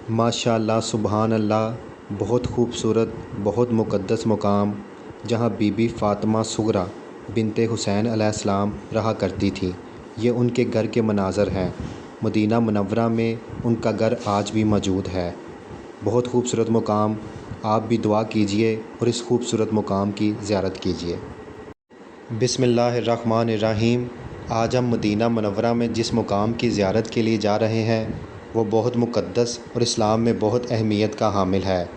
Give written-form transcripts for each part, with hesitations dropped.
माशाअल्लाह सुबहान अल्लाह। बहुत खूबसूरत, बहुत मुक़द्दस मुकाम जहाँ बीबी फ़ातिमा सुग़रा बिनते हुसैन अलैहिस्सलाम रहा करती थीं। ये उनके घर के मनाज़र हैं। मदीना मुनव्वरा में उनका घर आज भी मौजूद है। बहुत खूबसूरत मुकाम। आप भी दुआ कीजिए और इस खूबसूरत मुकाम की ज़ियारत कीजिए। बिस्मिल्लाहिर्रहमानिर्रहीम। आज हम मदीना मुनव्वरा में जिस मुकाम की ज़ियारत के लिए जा रहे हैं वो बहुत मुक़द्दस और इस्लाम में बहुत अहमियत का हामिल है।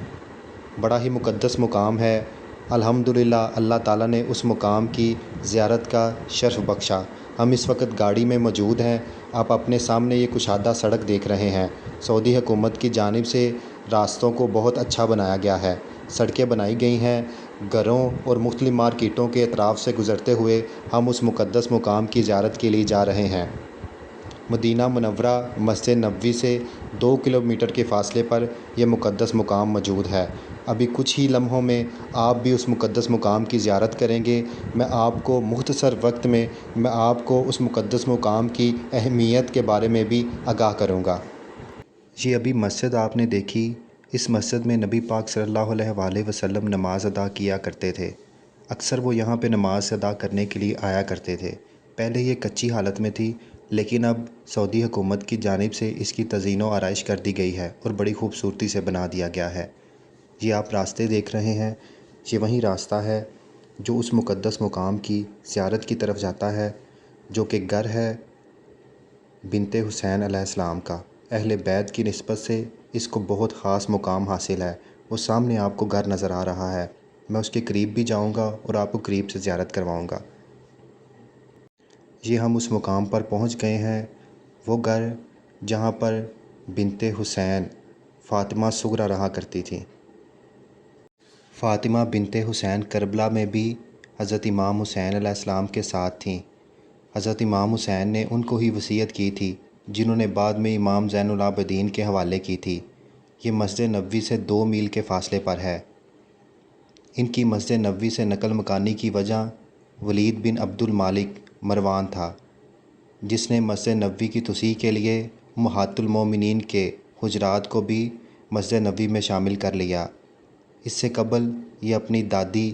बड़ा ही मुक़द्दस मुकाम है। अल्हम्दुलिल्लाह अल्लाह ताला ने उस मुकाम की ज़ियारत का शर्फ़ बख्शा। हम इस वक्त गाड़ी में मौजूद हैं। आप अपने सामने ये कुशादा सड़क देख रहे हैं। सऊदी हुकूमत की जानिब से रास्तों को बहुत अच्छा बनाया गया है। सड़कें बनाई गई हैं। घरों और मुख्तलिफ मार्केटों के अतराफ़ से गुज़रते हुए हम उस मुक़द्दस मुकाम की ज़ियारत के लिए जा रहे हैं। मदीना मुनव्वरा मस्जिद नबवी से 2 किलोमीटर के फ़ासले पर यह मुक़द्दस मुकाम मौजूद है। अभी कुछ ही लम्हों में आप भी उस मुक़द्दस मुकाम की ज़ियारत करेंगे। मैं आपको मुख्तसर वक्त में उस मुक़द्दस मुकाम की अहमियत के बारे में भी आगाह करूँगा। ये अभी मस्जिद आपने देखी। इस मस्जिद में नबी पाक सल्लल्लाहु अलैहि वसल्लम नमाज़ अदा किया करते थे। अक्सर वो यहाँ पे नमाज़ अदा करने के लिए आया करते थे। पहले ये कच्ची हालत में थी, लेकिन अब सऊदी हुकूमत की जानिब से इसकी तज़ीन व आराइश कर दी गई है और बड़ी खूबसूरती से बना दिया गया है। ये आप रास्ते देख रहे हैं, ये वही रास्ता है जो उस मुक़द्दस मुकाम की ज़ियारत की तरफ जाता है, जो कि घर है बिनते हुसैन अलैहिस्सलाम का। अहले बैत की निस्बत से इसको बहुत ख़ास मुकाम हासिल है। वो सामने आपको घर नज़र आ रहा है। मैं उसके करीब भी जाऊंगा और आपको करीब से ज़ियारत करवाऊंगा। ये हम उस मुकाम पर पहुंच गए हैं। वो घर जहां पर बिनते हुसैन फ़ातिमा सुग़रा रहा करती थी। फ़ातिमा बिनते हुसैन करबला में भी हज़रत इमाम हुसैन अलैहिस्सलाम के साथ थीं। हज़रत इमाम हुसैन ने उनको ही वसीयत की थी, जिन्होंने बाद में इमाम ज़ैनुल आबिदीन के हवाले की थी। ये मस्जिद नबवी से 2 मील के फ़ासले पर है। इनकी मस्जिद नबवी से नकल मकानी की वजह वलीद बिन अब्दुल मालिक मरवान था, जिसने मस्जिद नबवी की तोसीह के लिए उम्महातुल मोमिनीन के हुजरात को भी मस्जिद नबवी में शामिल कर लिया। इससे कबल ये अपनी दादी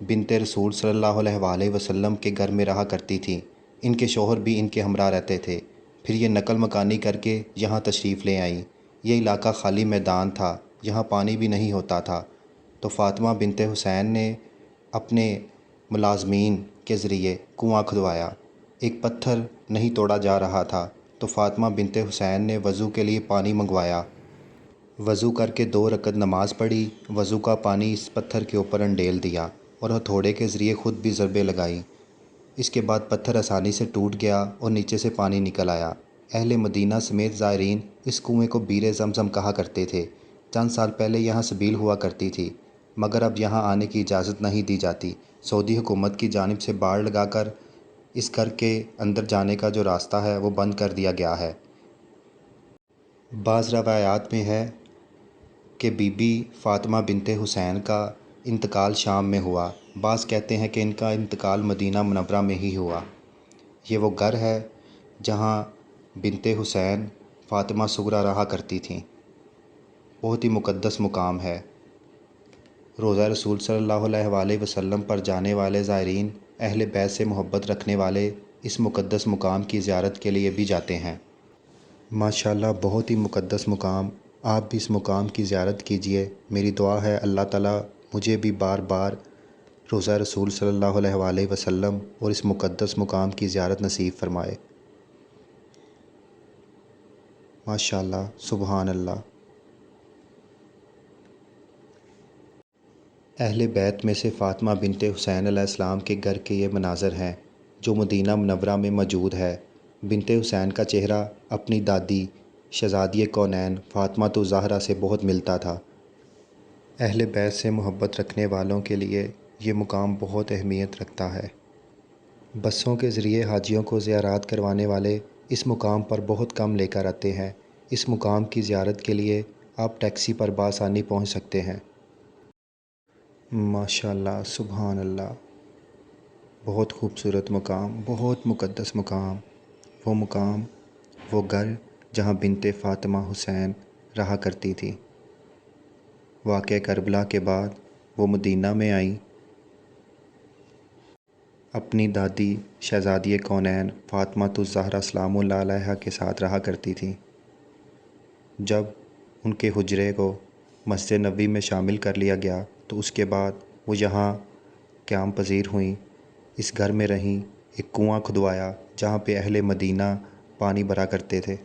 बिनते रसूल सल्लल्लाहु अलैहि वसल्लम के घर में रहा करती थी। इनके शौहर भी इनके हमरा रहते थे। फिर ये नकल मकानी करके यहाँ तशरीफ़ ले आईं। ये इलाका खाली मैदान था, यहाँ पानी भी नहीं होता था। तो फ़ातिमा बिनते हुसैन ने अपने मुलाज़मीन के ज़रिए कुआँ खुदवाया। एक पत्थर नहीं तोड़ा जा रहा था, तो फ़ातिमा बिनते हुसैन ने वज़ू के लिए पानी मंगवाया। वज़ू करके 2 रकत नमाज़ पढ़ी। वज़ू का पानी इस पत्थर के ऊपर अंडेल दिया और हथौड़े के ज़रिए ख़ुद भी ज़रबे लगाई। इसके बाद पत्थर आसानी से टूट गया और नीचे से पानी निकल आया। अहले मदीना समेत ज़ायरीन इस कुएँ को बीर ज़मज़म कहा करते थे। चंद साल पहले यहाँ सबील हुआ करती थी, मगर अब यहाँ आने की इजाज़त नहीं दी जाती। सऊदी हुकूमत की जानिब से बाड़ लगाकर इस घर के अंदर जाने का जो रास्ता है वो बंद कर दिया गया है। बाज़ रवायात में है कि बीबी फ़ातिमा बिनते हुसैन का इंतकाल शाम में हुआ। बाज़ कहते हैं कि इनका इंतकाल मदीना मुनव्वरा में ही हुआ। ये वो घर है जहाँ बिनते हुसैन फ़ातिमा सुग़रा रहा करती थीं। बहुत ही मुक़द्दस मुकाम है। रोज़ा रसूल सल्लल्लाहु अलैहि वसल्लम पर जाने वाले ज़ायरीन अहले बैत से मोहब्बत रखने वाले इस मुक़द्दस मुकाम की ज़ियारत के लिए भी जाते हैं। माशाअल्लाह बहुत ही मुक़द्दस मुकाम। आप भी इस मुकाम की ज़ियारत कीजिए। मेरी दुआ है अल्लाह ताला मुझे भी बार बार रोज़ा रसूल सल्लल्लाहु अलैहि वसल्लम और इस मुक़द्दस मुकाम की ज़ियारत नसीब फ़रमाए। माशाअल्लाह सुबहान अल्लाह। अहले बैत में से फ़ातिमा बिनते हुसैन अलैहिस्सलाम के घर के ये मनाज़र हैं जो मदीना मुनव्वरा में मौजूद है। बिनते हुसैन का चेहरा अपनी दादी शहज़ादिए कौनैन फ़ातिमा ज़हरा से बहुत मिलता था। अहले बैत से मोहब्बत रखने वालों के लिए ये मुकाम बहुत अहमियत रखता है। बसों के ज़रिए हाजियों को ज़ियारत करवाने वाले इस मुकाम पर बहुत कम लेकर आते हैं। इस मुकाम की ज़ियारत के लिए आप टैक्सी पर बआसानी पहुँच सकते हैं। माशाअल्लाह सुबहान अल्लाह। बहुत खूबसूरत मुकाम, बहुत मुक़द्दस मुकाम। वो मुकाम, वो घर जहाँ बिनते फ़ातिमा हुसैन رہا کرتی تھیں۔ واقعہ کربلا کے بعد وہ مدینہ میں آئیں۔ اپنی دادی شہزادی کونین فاطمۃ الزہرا سلام اللہ علیہا کے ساتھ رہا کرتی تھیں۔ جب ان کے حجرے کو مسجد نبوی میں شامل کر لیا گیا تو اس کے بعد وہ یہاں قیام پذیر ہوئیں۔ اس گھر میں رہیں، ایک کنواں کھدوایا جہاں پہ اہل مدینہ پانی بھرا کرتے تھے۔